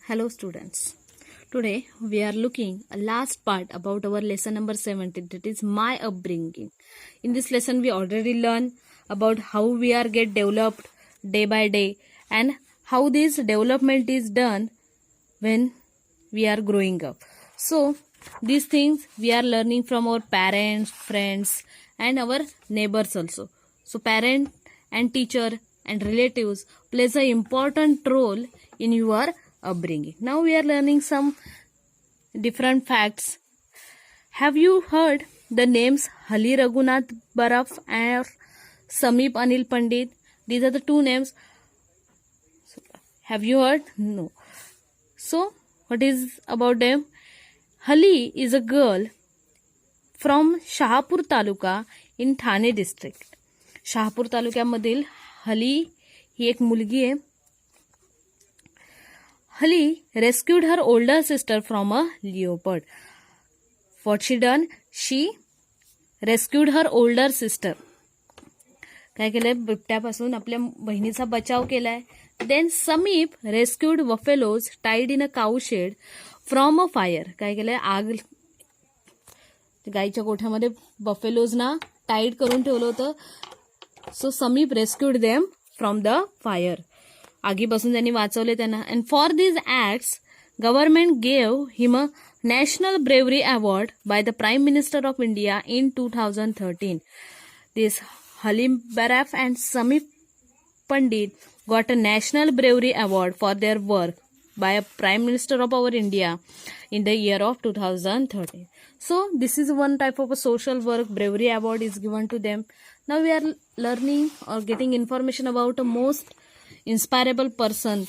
Hello students. Today we are looking a last part about our lesson number 17, that is my upbringing. In this lesson we already learned about how we are get developed day by day and how this development is done when we are growing up. So these things we are learning from our parents, friends and our neighbors also. So parent and teacher and relatives plays an important role in your upbringing. Now we are learning some different facts. Have you heard the names Hali Raghunath Baraf and Samip Anil Pandit? These are the two names. Have you heard? No. So what is about them? Hali is a girl from Shahapur Taluka in Thane district. Shahapur तालुक्यामधील हली ही एक मुलगी आहे. Hali rescued her older sister from a leopard. What she done? She rescued her older sister. काय केलंय? बिबट्यापासून आपल्या बहिणीचा बचाव केलाय. Then Samip rescued buffaloes tied in a cow shed from a fire. काय केलंय? आग गाईच्या गोठ्यामध्ये बफेलोजना टाईड करून ठेवलं होतं. So Samip rescued them from the fire. आगीपासून त्यांनी वाचवले त्यांना. And for these acts, government gave him a National Bravery Award by the Prime Minister of India in 2013. This Halim Baraf and Samip Pandit got a National Bravery Award for their work by a Prime Minister of our India in the year of 2013. So this is one type of a social work. Bravery Award is given to them. Now we are learning or getting information about a most inspirable person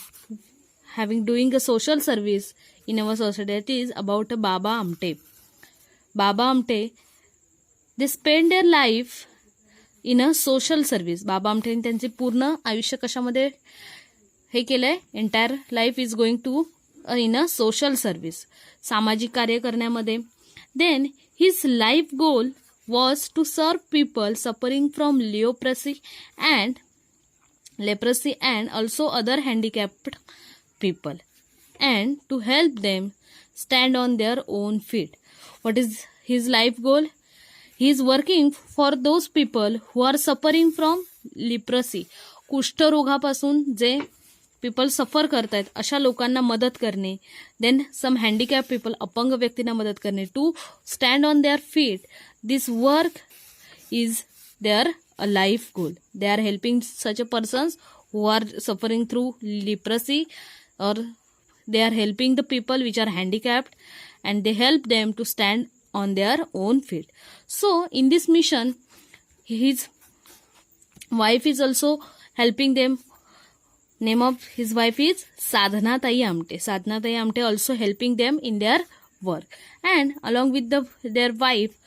having doing a social service in our society. That is about Baba Amte. Baba Amte, they spend their life in a social service. Baba Amte त्यांचे पूर्ण आयुष्य कशामध्ये हे केलंय? Entire life is going to in a social service, सामाजिक कार्य करण्यामध्ये. Then his life goal was to serve people suffering from leprosy and also other handicapped people, and to help them stand on their own feet. What is his life goal? He is working for those people who are suffering from leprosy. कुष्ठरोगापासून जे people suffer करतायत अशा लोकांना मदत करणे. Then some handicap people, अपंग व्यक्तींना मदत करणे. To stand on their feet. This work is their a life goal. They are helping such a persons who are suffering through leprosy, or they are helping the people which are handicapped, and they help them to stand on their own feet. So in this mission his wife is also helping them. Name of his wife is Sadhana Tai Amte. Sadhana Tai Amte also helping them in their work. And along with their wife,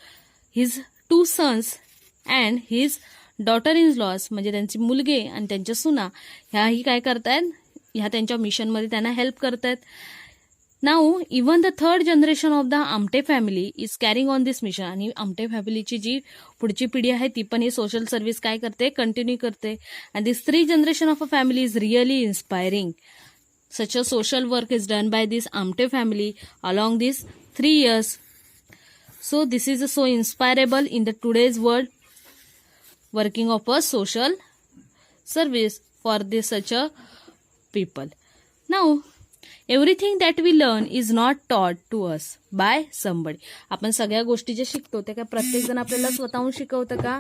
his two sons and his daughter-in-laws, म्हणजे त्यांची मुलगे आणि त्यांच्या सुना, ह्याही काय करतायत? ह्या त्यांच्या मिशनमध्ये त्यांना हेल्प करतायत. Now even the third generation of the Amte family is carrying on this mission. आणि आमटे फॅमिलीची जी पुढची पिढी आहे ती पण ही सोशल सर्व्हिस काय करते? कंटिन्यू करते. And this 3 generation of a family is really inspiring. Such a social work is done by this Amte family along this 3 years. So this is so inspirable in the today's world, working of a social service for this such a people. Now everything that we learn is not taught to us by somebody. आपण सगळ्या गोष्टी जे शिकतो ते काय प्रत्येक जण आपल्याला स्वतःहून शिकवतं का?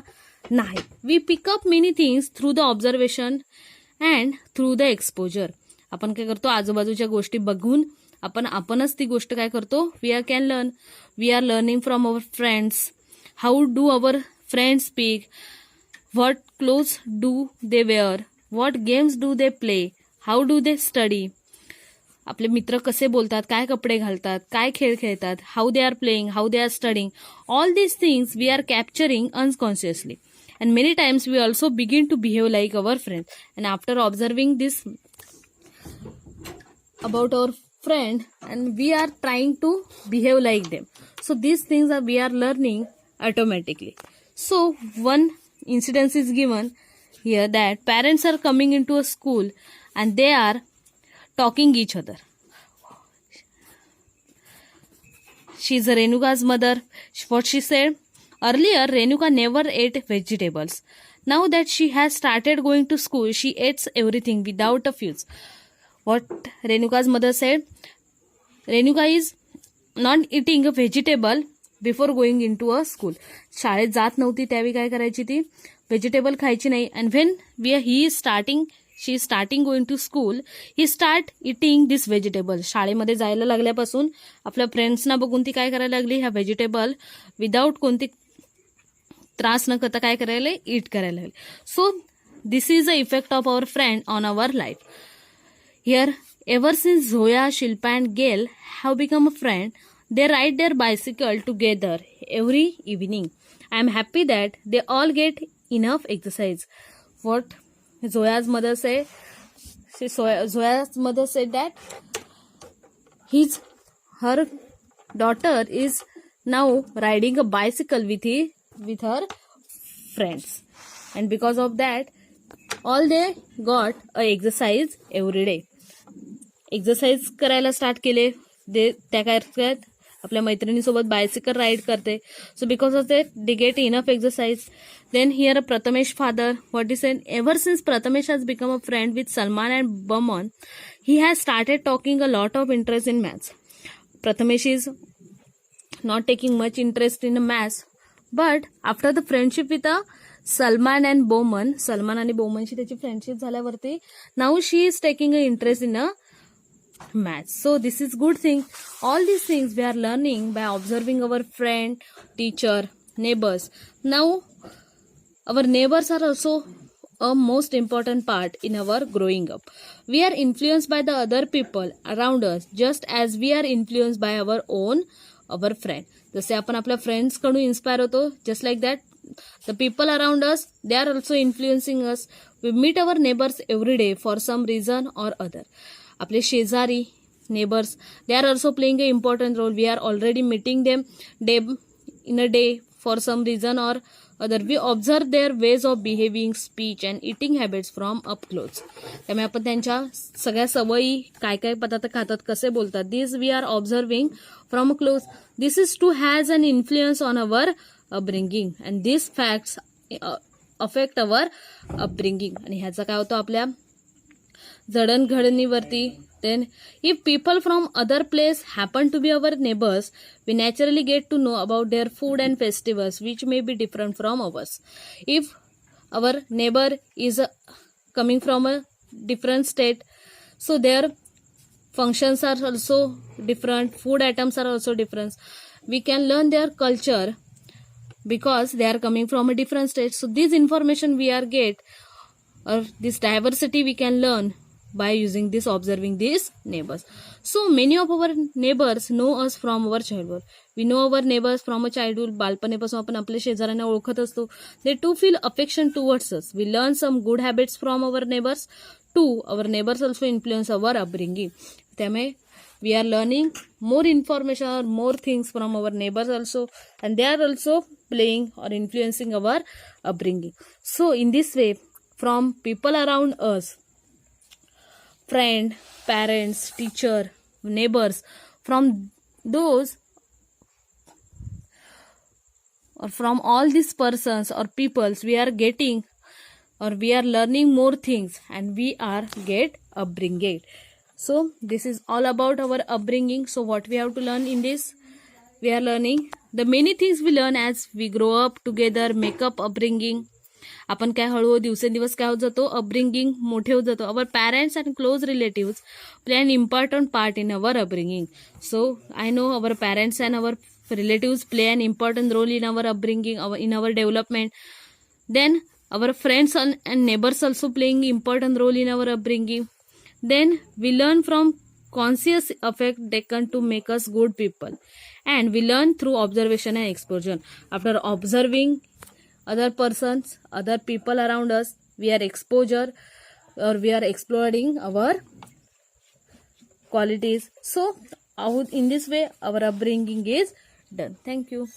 नाही. We pick up many things through the observation and through the exposure. आपण काय करतो? आजूबाजूच्या गोष्टी बघून आपणच ती गोष्ट काय करतो? We are learning from our friends. How do our friends speak? What clothes do they wear? What games do they play? How do they study? आपले मित्र कसे बोलतात, काय कपडे घालतात, काय खेळ खेळतात, how they are playing, how they are studying. All these things we are capturing unconsciously. And many times we also begin to behave like our friends. And after observing this about our friend, and we are trying to behave like them. So these things we are learning automatically. So one incident is given here that parents are coming into a school and they are talking each other. she is Renuka's mother. What she said? Earlier, Renuka never ate vegetables. Now that she has started going to school, she eats everything without a fuss. What Renuka's mother said? Renuka is not eating a vegetable before going into a school. शाळेत जात नव्हती त्यावेळी काय करायची ती? Vegetable खायची नाही. And when she is starting going to school, he start eating this vegetable. शाळेमध्ये जायला लागल्यापासून आपल्या फ्रेंड्सना बघून ती काय करायला लागली? ह्या व्हेजिटेबल विदाऊट कोणती त्रास न करता काय करायला? ईट करायला लागली. So this is a effect of our friend on our life. Here ever since Zoya, Shilpa and Gail have become a friend, they ride their bicycle together every evening. I am happy that they all get enough exercise. What Zoya's mother said? Zoya's mother said that her daughter is now riding a bicycle with her friends, and because of that, all they got a exercise every day. Exercise करायला start केले. त्या काय करतात? आपल्या मैत्रिणीसोबत bicycle ride करते. So because of that they get enough exercise. Then here Prathamesh father, what is said? Ever since Prathamesh has become a friend with Salman and Boman, he has started talking a lot of interest in maths. Prathamesh is not taking much interest in maths, but after the friendship with Salman and Boman, Salman आणि बोमनशी त्याची friendship झाल्यावरती now she is taking a interest in a maths. So this is good thing. All these things we are learning by observing our friend, teacher, neighbors. Now our neighbors are also a most important part in our growing up. We are influenced by the other people around us just as we are influenced by our friend. जसे आपण आपल्या friends कडून inspire होतो, just like that the people around us, they are also influencing us. We meet our neighbors every day for some reason or other. आपले शेजारी, neighbours, they are also playing a important role. We are already meeting them in a day for some reason or other. We observe their ways of behaving, speech and eating habits from up close. त्यामुळे आपण त्यांच्या सगळ्या सवयी, काय काय पदार्थ खातात, कसे बोलतात, this we are observing from close. This is to has an influence on our upbringing and this facts affect our upbringing. आणि ह्याचा काय होतो? आपल्या जडणघडणीवरती. Then if people from other place happen to be our neighbors, we naturally get to know about their food and festivals which may be different from ours. If our neighbor is coming from a different state, so their functions are also different, food items are also different. We can learn their culture because they are coming from a different state. So this information we are get, or this diversity we can learn by using this, observing these neighbors. So many of our neighbors know us from our childhood. We know our neighbors from a childhood. बालपणीपासून आपण आपल्या शेजाऱ्यांना ओळखत असतो. They too feel affection towards us. We learn some good habits from our neighbors too. Our neighbors also influence our upbringing. त्यामुळे we are learning more information or more things from our neighbors also, and they are also playing or influencing our upbringing. So in this way, from people around us, friend, parents, teacher, neighbors, from those or from all these persons or peoples, we are getting or we are learning more things and we are get upbringing. So this is all about our upbringing. So what we have to learn in this? We are learning the many things we learn as we grow up together, make up upbringing. आपण काय हळूहळू दिवसेंदिवस काय होत जातो? Upbringing मोठे होत जातो. Our parents and close relatives play an important part in our upbringing. So I know our parents and our relatives play an important role in our upbringing, in our development. Then our friends and neighbours also playing important role in our upbringing. Then we learn from conscious effect taken to make us good people, and we learn through observation and exposure. After observing other persons, other people around us, we are exposure or we are exploring our qualities. So in this way our upbringing is done. Thank you.